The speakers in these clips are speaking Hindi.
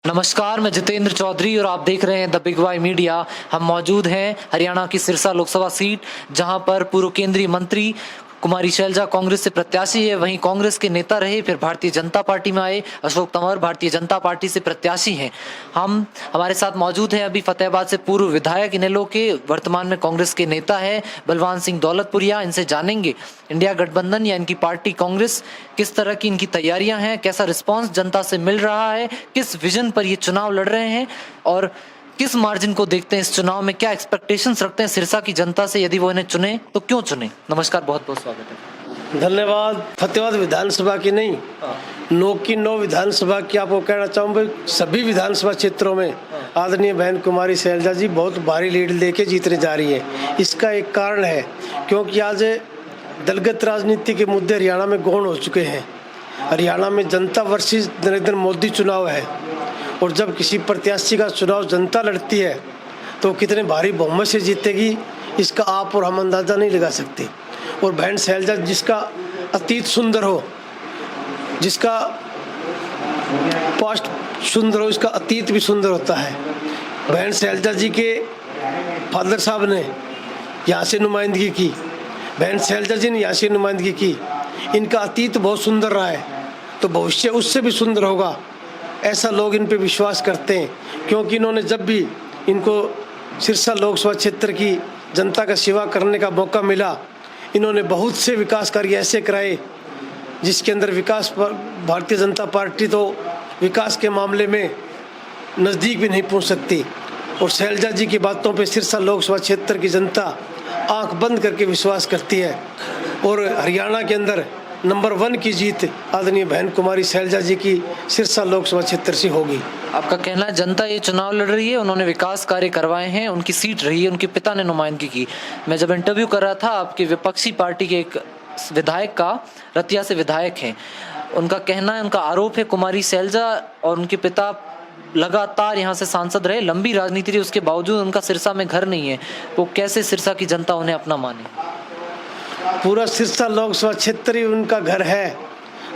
नमस्कार, मैं जितेंद्र चौधरी और आप देख रहे हैं द बिग वाई मीडिया। हम मौजूद हैं हरियाणा की सिरसा लोकसभा सीट, जहां पर पूर्व केंद्रीय मंत्री कुमारी शैलजा कांग्रेस से प्रत्याशी है। वहीं कांग्रेस के नेता रहे, फिर भारतीय जनता पार्टी में आए। अशोक तंवर भारतीय जनता पार्टी से प्रत्याशी हैं। हमारे साथ मौजूद हैं अभी फतेहाबाद से पूर्व विधायक इनेलो के, वर्तमान में कांग्रेस के नेता है बलवान सिंह दौलतपुरिया। इनसे जानेंगे इंडिया गठबंधन या इनकी पार्टी कांग्रेस, किस तरह की इनकी तैयारियां हैं, कैसा रिस्पॉन्स जनता से मिल रहा है, किस विजन पर ये चुनाव लड़ रहे हैं और किस मार्जिन को देखते हैं इस चुनाव में, क्या एक्सपेक्टेशंस रखते हैं सिरसा की जनता से। यदि वो इन्हें चुने तो क्यों चुने। नमस्कार, बहुत बहुत स्वागत है। धन्यवाद। फतेहाबाद विधानसभा की नहीं, 9 की 9 विधानसभा की आपको कहना चाहूँगा, सभी विधानसभा क्षेत्रों में आदरणीय बहन कुमारी शैलजा जी बहुत भारी लीड लेके जीतने जा रही है। इसका एक कारण है क्योंकि आज दलगत राजनीति के मुद्दे हरियाणा में गौण हो चुके हैं। हरियाणा में जनता वर्सेस नरेंद्र मोदी चुनाव है और जब किसी प्रत्याशी का चुनाव जनता लड़ती है तो कितने भारी बहुमत से जीतेगी, इसका आप और हम अंदाज़ा नहीं लगा सकते। और बहन शैलजा जिसका अतीत सुंदर हो, जिसका पास्ट सुंदर हो, इसका अतीत भी सुंदर होता है। बहन शैलजा जी के फादर साहब ने यहाँ से नुमाइंदगी की, बहन शैलजा जी ने यहाँ से नुमाइंदगी की। इनका अतीत बहुत सुंदर रहा है तो भविष्य उससे भी सुंदर होगा, ऐसा लोग इन पे विश्वास करते हैं। क्योंकि इन्होंने जब भी इनको सिरसा लोकसभा क्षेत्र की जनता का सेवा करने का मौका मिला, इन्होंने बहुत से विकास कार्य ऐसे कराए जिसके अंदर विकास पर भारतीय जनता पार्टी तो विकास के मामले में नज़दीक भी नहीं पहुंच सकती। और शैलजा जी की बातों पे सिरसा लोकसभा क्षेत्र की जनता आंख बंद करके विश्वास करती है। और हरियाणा के अंदर नंबर 1 की जीत आदरणीय बहन कुमारी शैलजा जी की सिरसा लोकसभा क्षेत्र से होगी। आपका कहना है जनता ये चुनाव लड़ रही है, उन्होंने विकास कार्य करवाए हैं, उनकी सीट रही है, उनके पिता ने नुमाइंदगी की। मैं जब इंटरव्यू कर रहा था आपके विपक्षी पार्टी के एक विधायक का, रतिया से विधायक हैं, उनका कहना है, उनका आरोप है कुमारी शैलजा और उनके पिता लगातार यहाँ से सांसद रहे, लंबी राजनीति रही, उसके बावजूद उनका सिरसा में घर नहीं है। वो कैसे सिरसा की जनता उन्हें अपना माने। पूरा सिरसा लोकसभा क्षेत्र ही उनका घर है।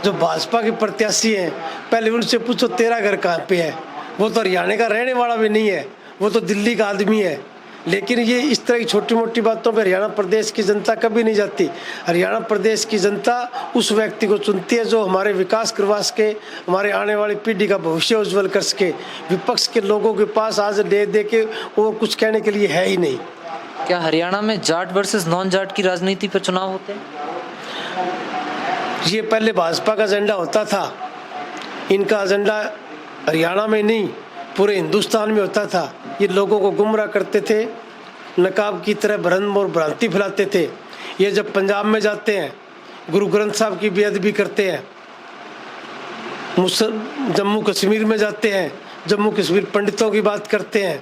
जो भाजपा के प्रत्याशी हैं, पहले उनसे पूछो तेरा घर कहाँ पे है। वो तो हरियाणा का रहने वाला भी नहीं है, वो तो दिल्ली का आदमी है। लेकिन ये इस तरह की छोटी मोटी बातों पे हरियाणा प्रदेश की जनता कभी नहीं जाती। हरियाणा प्रदेश की जनता उस व्यक्ति को चुनती है जो हमारे विकास करवा सके, हमारे आने वाली पीढ़ी का भविष्य उज्जवल कर सके। विपक्ष के लोगों के पास आज दे के वो कुछ कहने के लिए है ही नहीं। क्या हरियाणा में जाट वर्सेस नॉन जाट की राजनीति पर चुनाव होते हैं? ये पहले भाजपा का एजेंडा होता था, इनका एजेंडा हरियाणा में नहीं पूरे हिंदुस्तान में होता था। ये लोगों को गुमराह करते थे, नकाब की तरह भ्रम और भ्रांति फैलाते थे। ये जब पंजाब में जाते हैं गुरु ग्रंथ साहब की बेअदबी करते हैं, जम्मू कश्मीर में जाते हैं जम्मू कश्मीर पंडितों की बात करते हैं,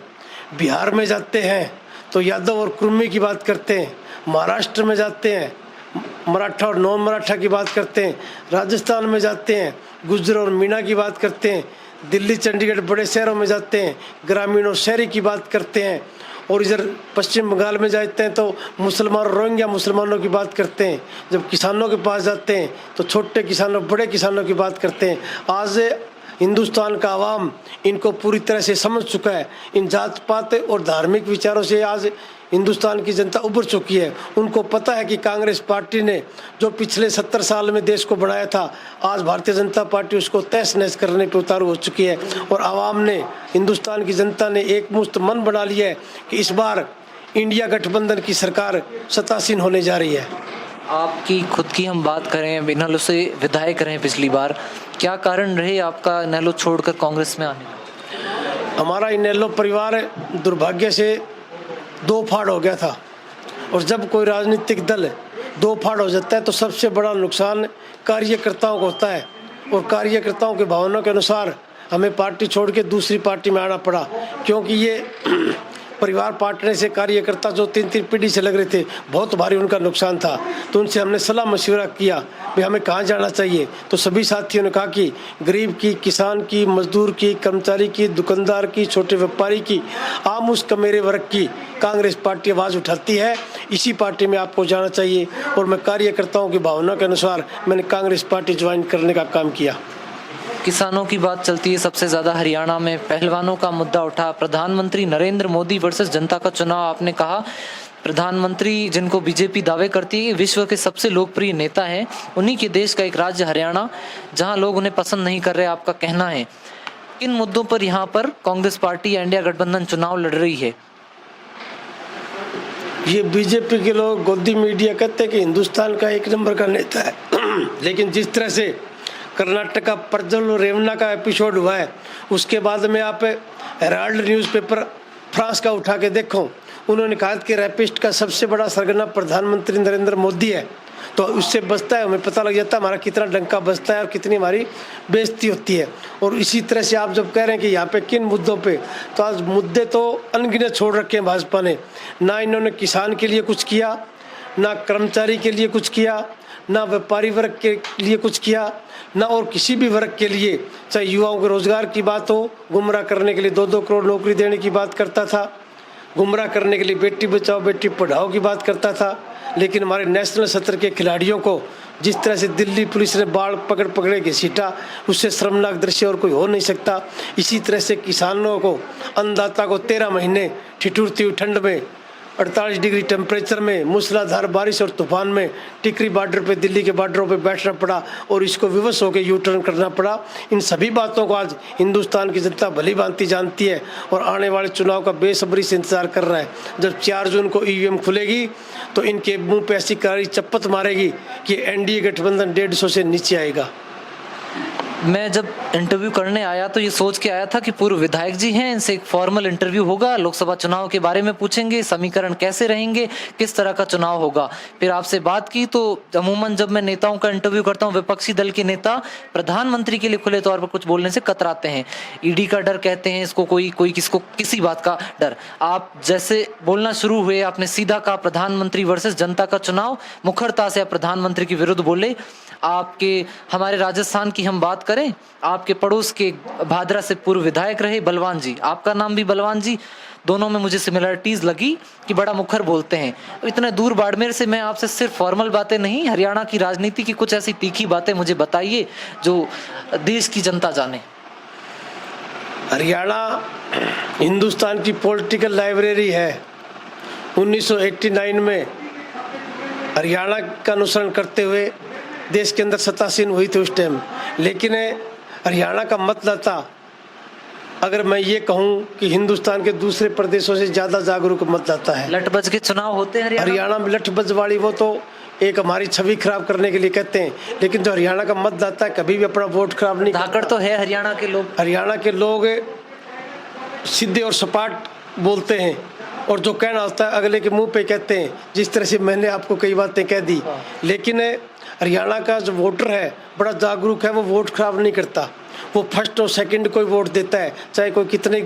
बिहार में जाते हैं तो यादव और कुर्मी की बात करते हैं, महाराष्ट्र में जाते हैं मराठा और नॉन मराठा की बात करते हैं, राजस्थान में जाते हैं गुज्जर और मीणा की बात करते हैं, दिल्ली चंडीगढ़ बड़े शहरों में जाते हैं ग्रामीण और शहरी की बात करते हैं, और इधर पश्चिम बंगाल में जाते हैं तो मुसलमान और रोहिंग्या मुसलमानों की बात करते हैं। जब किसानों के पास जाते हैं तो छोटे किसानों बड़े किसानों की बात करते हैं। आज हिंदुस्तान का आवाम इनको पूरी तरह से समझ चुका है। इन जात पात और धार्मिक विचारों से आज हिंदुस्तान की जनता उभर चुकी है। उनको पता है कि कांग्रेस पार्टी ने जो पिछले 70 साल में देश को बनाया था, आज भारतीय जनता पार्टी उसको तहस नहस करने पर उतारू हो चुकी है। और आवाम ने, हिंदुस्तान की जनता ने एक मुश्त मन बना लिया है कि इस बार इंडिया गठबंधन की सरकार सत्तासीन होने जा रही है। आपकी खुद की हम बात करें, इनेलो से विधायक रहे पिछली बार, क्या कारण रहे आपका इनेलो छोड़कर कांग्रेस में आने का? हमारा इनेलो परिवार दुर्भाग्य से 2 फाड़ हो गया था। और जब कोई राजनीतिक दल 2 फाड़ हो जाता है तो सबसे बड़ा नुकसान कार्यकर्ताओं को होता है। और कार्यकर्ताओं के भावनाओं के अनुसार हमें पार्टी छोड़ के दूसरी पार्टी में आना पड़ा। क्योंकि ये परिवार पार्टनर से कार्यकर्ता जो 3 पीढ़ी से लग रहे थे, बहुत भारी उनका नुकसान था। तो उनसे हमने सलाह मशवरा किया भाई हमें कहाँ जाना चाहिए। तो सभी साथियों ने कहा कि गरीब की, किसान की, मजदूर की, कर्मचारी की, दुकानदार की, छोटे व्यापारी की, आम उस कमेरे वर्ग की कांग्रेस पार्टी आवाज़ उठाती है, इसी पार्टी में आपको जाना चाहिए। और मैं कार्यकर्ताओं की भावना के अनुसार मैंने कांग्रेस पार्टी ज्वाइन करने का काम किया। किसानों की बात चलती है सबसे ज्यादा। हरियाणा में पहलवानों का मुद्दा उठा। प्रधानमंत्री नरेंद्र मोदी वर्सेस जनता का चुनाव। आपने कहा प्रधानमंत्री जिनको बीजेपी दावे करती है विश्व के सबसे लोकप्रिय नेता हैं, उन्हीं के देश का एक राज्य हरियाणा जहां लोग उन्हें पसंद नहीं कर रहे, आपका कहना है। किन मुद्दों पर यहाँ पर कांग्रेस पार्टी या इंडिया गठबंधन चुनाव लड़ रही है? ये बीजेपी के लोग गोदी मीडिया कहते हैं कि हिंदुस्तान का एक नंबर का नेता है लेकिन जिस तरह से कर्नाटक का प्रज्वल रेवन्ना का एपिसोड हुआ है, उसके बाद में आप हेराल्ड न्यूज़पेपर फ्रांस का उठा के देखो, उन्होंने कहा कि रैपिस्ट का सबसे बड़ा सरगना प्रधानमंत्री नरेंद्र मोदी है। तो उससे बचता है, हमें पता लग जाता है हमारा कितना डंका बचता है और कितनी हमारी बेइज्जती होती है। और इसी तरह से आप जब कह रहे हैं कि यहाँ पे किन मुद्दों पे, तो आज मुद्दे तो अनगिनत छोड़ रखे हैं भाजपा ने। ना इन्होंने किसान के लिए कुछ किया, ना कर्मचारी के लिए कुछ किया, ना व्यापारी वर्ग के लिए कुछ किया, ना और किसी भी वर्ग के लिए। चाहे युवाओं के रोजगार की बात हो, गुमराह करने के लिए 2-2 करोड़ नौकरी देने की बात करता था, गुमराह करने के लिए बेटी बचाओ बेटी पढ़ाओ की बात करता था। लेकिन हमारे नेशनल स्तर के खिलाड़ियों को जिस तरह से दिल्ली पुलिस ने बाल पकड़ के सीटा, उससे शर्मनाक दृश्य और कोई हो नहीं सकता। इसी तरह से किसानों को, अन्नदाता को 13 महीने ठिठुरती हुई ठंड में, 48 डिग्री टेम्परेचर में, मूसलाधार बारिश और तूफान में टिकरी बॉर्डर पे, दिल्ली के बॉर्डरों पे बैठना पड़ा और इसको विवश होकर यू टर्न करना पड़ा। इन सभी बातों को आज हिंदुस्तान की जनता भली भांति जानती है और आने वाले चुनाव का बेसब्री से इंतजार कर रहा है। जब 4 जून को ईवीएम खुलेगी तो इनके मुंह पे ऐसी करारी चप्पत मारेगी कि एनडीए गठबंधन 150 से नीचे आएगा। मैं जब इंटरव्यू करने आया तो ये सोच के आया था कि पूर्व विधायक जी हैं, इनसे एक फॉर्मल इंटरव्यू होगा, लोकसभा चुनाव के बारे में पूछेंगे, समीकरण कैसे रहेंगे, किस तरह का चुनाव होगा। फिर आपसे बात की तो अमूमन जब मैं नेताओं का इंटरव्यू करता हूँ, विपक्षी दल के नेता प्रधानमंत्री के लिए खुले तौर पर कुछ बोलने से कतराते हैं। ईडी का डर कहते हैं इसको, कोई किसको किसी बात का डर। आप जैसे बोलना शुरू हुए, आपने सीधा कहा प्रधानमंत्री वर्सेस जनता का चुनाव, मुखरता से आप प्रधानमंत्री के विरुद्ध बोले। आपके हमारे राजस्थान की हम बात करें, आपके पड़ोस के भादरा से पूर्व विधायक रहे बलवान जी, आपका नाम भी बलवान जी, दोनों में मुझे सिमिलरिटीज लगी कि बड़ा मुखर बोलते हैं। इतने दूर बाड़मेर से मैं आपसे सिर्फ फॉर्मल बातें नहीं, हरियाणा की राजनीति की कुछ ऐसी तीखी बातें मुझे बताइए जो देश की जनता जाने। हरियाणा हिंदुस्तान की पॉलिटिकल लाइब्रेरी है। 1989 में हरियाणा का अनुसरण करते हुए देश के अंदर सत्तासीन हुई थी उस टाइम। लेकिन हरियाणा का मतदाता, अगर मैं ये कहूँ कि हिंदुस्तान के दूसरे प्रदेशों से ज़्यादा जागरूक मतदाता है। लठबज के चुनाव होते हैं हरियाणा में। लठबज वाली वो तो एक हमारी छवि खराब करने के लिए कहते हैं, लेकिन जो हरियाणा का मतदाता है कभी भी अपना वोट खराब नहीं धाकड़ तो है हरियाणा के लोग। हरियाणा के लोग सीधे और सपाट बोलते हैं और जो कहना होता है अगले के मुंह पे कहते हैं, जिस तरह से मैंने आपको कई बातें कह दी। लेकिन हरियाणा का जो वोटर है बड़ा जागरूक है, वो वोट खराब नहीं करता। वो फर्स्ट और सेकंड को वोट देता है, चाहे कोई कितने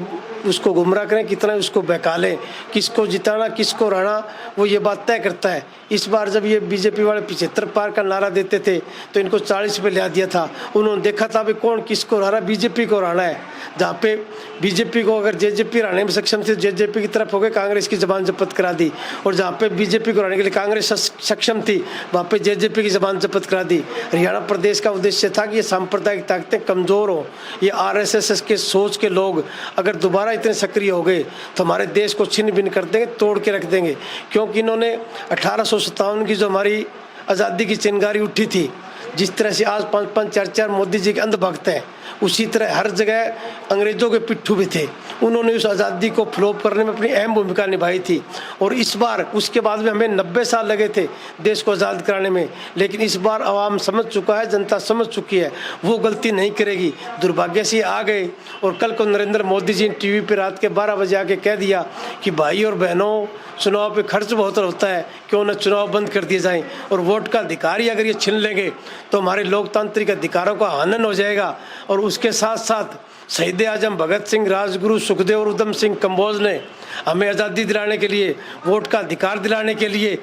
उसको गुमराह करें, कितना उसको बहका लें, किसको जिताना किसको रहना, वो ये बात तय करता है। इस बार जब ये बीजेपी वाले 75 पार का नारा देते थे तो इनको 40 पे ला दिया था। उन्होंने देखा था भी कौन किसको हरा, बीजेपी को हराना है। जहाँ पे बीजेपी को अगर जेजेपी हराने में सक्षम थी, जेजेपी की तरफ हो गए, कांग्रेस की जबान जब्त करा दी। और जहाँ पे बीजेपी को हराने के लिए कांग्रेस सक्षम थी, वहाँ पे जेजेपी की जबान जब्त करा दी। हरियाणा प्रदेश का उद्देश्य था कि ये सांप्रदायिक ताकतें कमजोर हो, ये आरएसएस के सोच के लोग अगर दोबारा इतने सक्रिय हो गए तो हमारे देश को छिन्न भिन्न कर देंगे, तोड़ के रख देंगे। क्योंकि इन्होंने 1857 की जो हमारी आज़ादी की चिंगारी उठी थी, जिस तरह से आज 5-5, 4-4 मोदी जी के अंधभक्त हैं, उसी तरह हर जगह अंग्रेजों के पिट्ठू भी थे। उन्होंने उस आज़ादी को फ्लॉप करने में अपनी अहम भूमिका निभाई थी। और इस बार उसके बाद में हमें 90 साल लगे थे देश को आज़ाद कराने में, लेकिन इस बार आवाम समझ चुका है, जनता समझ चुकी है, वो गलती नहीं करेगी। दुर्भाग्य से आ गए और कल को नरेंद्र मोदी जी ने टीवी पर रात के 12 बजे आके कह दिया कि भाई और बहनों, चुनाव पे खर्च बहुत होता है, क्यों न चुनाव बंद कर दिए जाएं। और वोट का अधिकार ही अगर ये छीन लेंगे तो हमारे लोकतांत्रिक अधिकारों का हनन हो जाएगा। और उसके साथ साथ शहीद आजम भगत सिंह, राजगुरु सुखदेव और उधम सिंह कंबोज ने हमें आज़ादी दिलाने के लिए, वोट का अधिकार दिलाने के लिए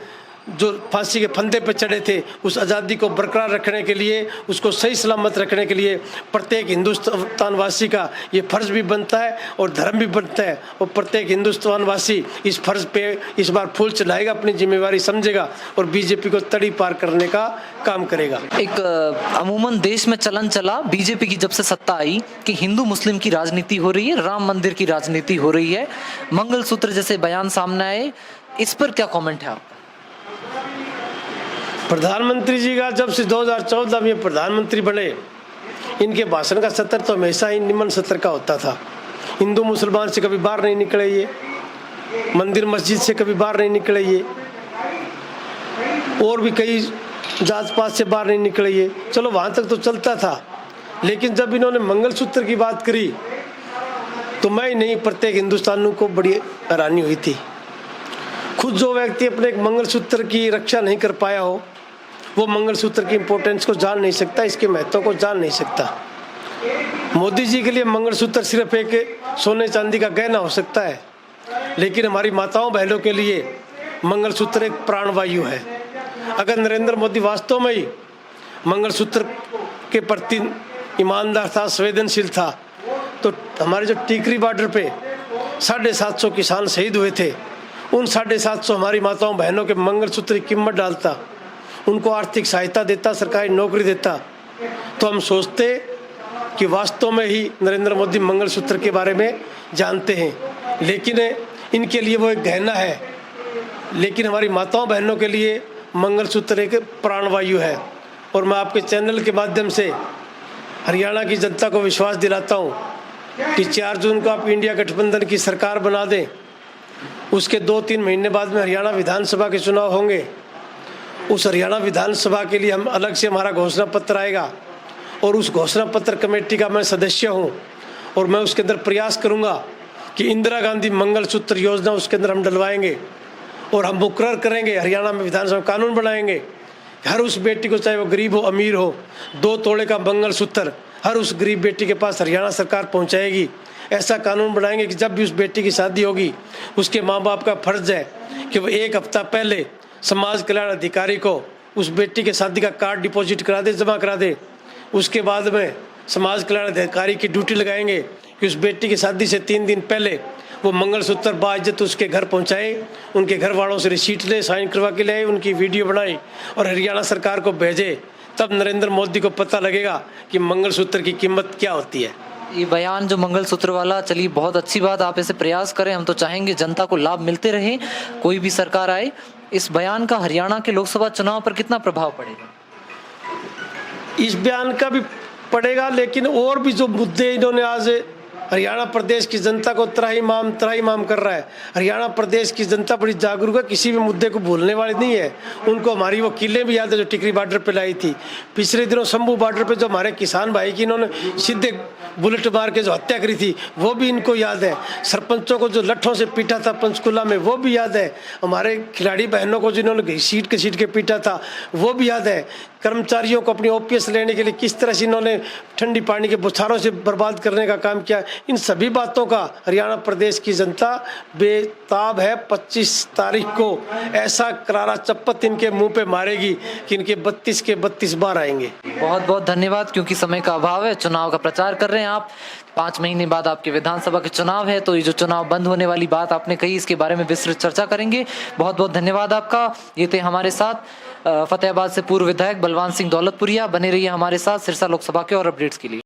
जो फांसी के फंदे पर चढ़े थे, उस आज़ादी को बरकरार रखने के लिए, उसको सही सलामत रखने के लिए प्रत्येक हिंदुस्तानवासी का ये फर्ज भी बनता है और धर्म भी बनता है। और प्रत्येक हिंदुस्तानवासी इस फर्ज पे इस बार फूल चढ़ाएगा, अपनी जिम्मेवारी समझेगा और बीजेपी को तड़ी पार करने का काम करेगा। एक अमूमन देश में चलन चला बीजेपी की जब से सत्ता आई कि हिंदू मुस्लिम की राजनीति हो रही है, राम मंदिर की राजनीति हो रही है, मंगलसूत्र जैसे बयान सामने आए, इस पर क्या कमेंट है आपका? प्रधानमंत्री जी का जब से 2014 में प्रधानमंत्री बने, इनके भाषण का सत्र तो हमेशा ही निम्न सत्र का होता था। हिंदू मुसलमान से कभी बाहर नहीं निकले ये, मंदिर मस्जिद से कभी बाहर नहीं निकले ये, और भी कई जात पात से बाहर नहीं निकले ये। चलो वहाँ तक तो चलता था, लेकिन जब इन्होंने मंगलसूत्र की बात करी तो मैं ही नहीं, प्रत्येक हिंदुस्तानियों को बड़ी हैरानी हुई थी। खुद जो व्यक्ति अपने एक मंगलसूत्र की रक्षा नहीं कर पाया हो, वो मंगलसूत्र की इम्पोर्टेंस को जान नहीं सकता, इसके महत्व को जान नहीं सकता। मोदी जी के लिए मंगलसूत्र सिर्फ एक सोने चांदी का गहना हो सकता है, लेकिन हमारी माताओं बहनों के लिए मंगलसूत्र एक प्राणवायु है। अगर नरेंद्र मोदी वास्तव में ही मंगलसूत्र के प्रति ईमानदार था, संवेदनशील था, तो हमारे जो टीकरी बॉर्डर पे 750 किसान शहीद हुए थे, उन 750 हमारी माताओं बहनों के मंगलसूत्र की कीमत डालता, उनको आर्थिक सहायता देता, सरकारी नौकरी देता, तो हम सोचते कि वास्तव में ही नरेंद्र मोदी मंगलसूत्र के बारे में जानते हैं। लेकिन इनके लिए वो एक गहना है, लेकिन हमारी माताओं बहनों के लिए मंगलसूत्र एक प्राणवायु है। और मैं आपके चैनल के माध्यम से हरियाणा की जनता को विश्वास दिलाता हूँ कि 4 जून को आप इंडिया गठबंधन की सरकार बना दें, उसके 2-3 महीने बाद में हरियाणा विधानसभा के चुनाव होंगे। उस हरियाणा विधानसभा के लिए हम अलग से हमारा घोषणा पत्र आएगा और उस घोषणा पत्र कमेटी का मैं सदस्य हूँ, और मैं उसके अंदर प्रयास करूँगा कि इंदिरा गांधी मंगलसूत्र योजना उसके अंदर हम डलवाएंगे और हम मुकर्रर करेंगे, हरियाणा में विधानसभा कानून बनाएंगे। हर उस बेटी को, चाहे वो गरीब हो अमीर हो, 2 तोले का मंगलसूत्र हर उस गरीब बेटी के पास हरियाणा सरकार पहुँचाएगी। ऐसा कानून बनाएंगे कि जब भी उस बेटी की शादी होगी, उसके माँ बाप का फर्ज है कि वो 1 हफ्ता पहले समाज कल्याण अधिकारी को उस बेटी के शादी का कार्ड डिपॉजिट करा दे, जमा करा दे। उसके बाद में समाज कल्याण अधिकारी की ड्यूटी लगाएंगे कि उस बेटी की शादी से 3 दिन पहले वो मंगलसूत्र बाइज्जत उसके घर पहुंचाए, उनके घर वालों से रिसीट ले, साइन करवा के ले, उनकी वीडियो बनाई और हरियाणा सरकार को भेजे। तब नरेंद्र मोदी को पता लगेगा कि मंगलसूत्र की कीमत क्या होती है। ये बयान जो मंगलसूत्र वाला, चलिए बहुत अच्छी बात, आप ऐसे प्रयास करें, हम तो चाहेंगे जनता को लाभ मिलते रहे, कोई भी सरकार आए। इस बयान का हरियाणा के लोकसभा चुनाव पर कितना प्रभाव पड़ेगा? इस बयान का भी पड़ेगा, लेकिन और भी जो मुद्दे इन्होंने आज हरियाणा प्रदेश की जनता को त्राहिमाम कर रहा है। हरियाणा प्रदेश की जनता बड़ी जागरूक है, किसी भी मुद्दे को भूलने वाली नहीं है। उनको हमारी वो किले भी याद है जो टिकरी बॉर्डर पे लाई थी। पिछले दिनों शंभू बॉर्डर पे जो हमारे किसान भाई की इन्होंने सीधे बुलेट मार के जो हत्या करी थी, वो भी इनको याद है। सरपंचों को जो लट्ठों से पीटा था पंचकुला में, वो भी याद है। हमारे खिलाड़ी बहनों को जिन्होंने सीट के पीटा था, वो भी याद है। कर्मचारियों को अपनी ओपीएस लेने के लिए किस तरह से इन्होंने ठंडी पानी के बुछारों से बर्बाद करने का काम किया, इन सभी बातों का हरियाणा प्रदेश की जनता बेताब है। 25 तारीख को ऐसा करारा चप्पत इनके मुंह पे मारेगी कि इनके 32 के 32 बार आएंगे। बहुत बहुत धन्यवाद। क्योंकि समय का अभाव है, चुनाव का प्रचार कर रहे हैं आप, 5 महीने बाद आपके विधानसभा के चुनाव है, तो ये जो चुनाव बंद होने वाली बात आपने कही, इसके बारे में विस्तृत चर्चा करेंगे। बहुत बहुत धन्यवाद आपका। ये थे हमारे साथ फतेहाबाद से पूर्व विधायक बलवान सिंह दौलतपुरिया। बने रहिए हमारे साथ सिरसा लोकसभा के और अपडेट्स के लिए।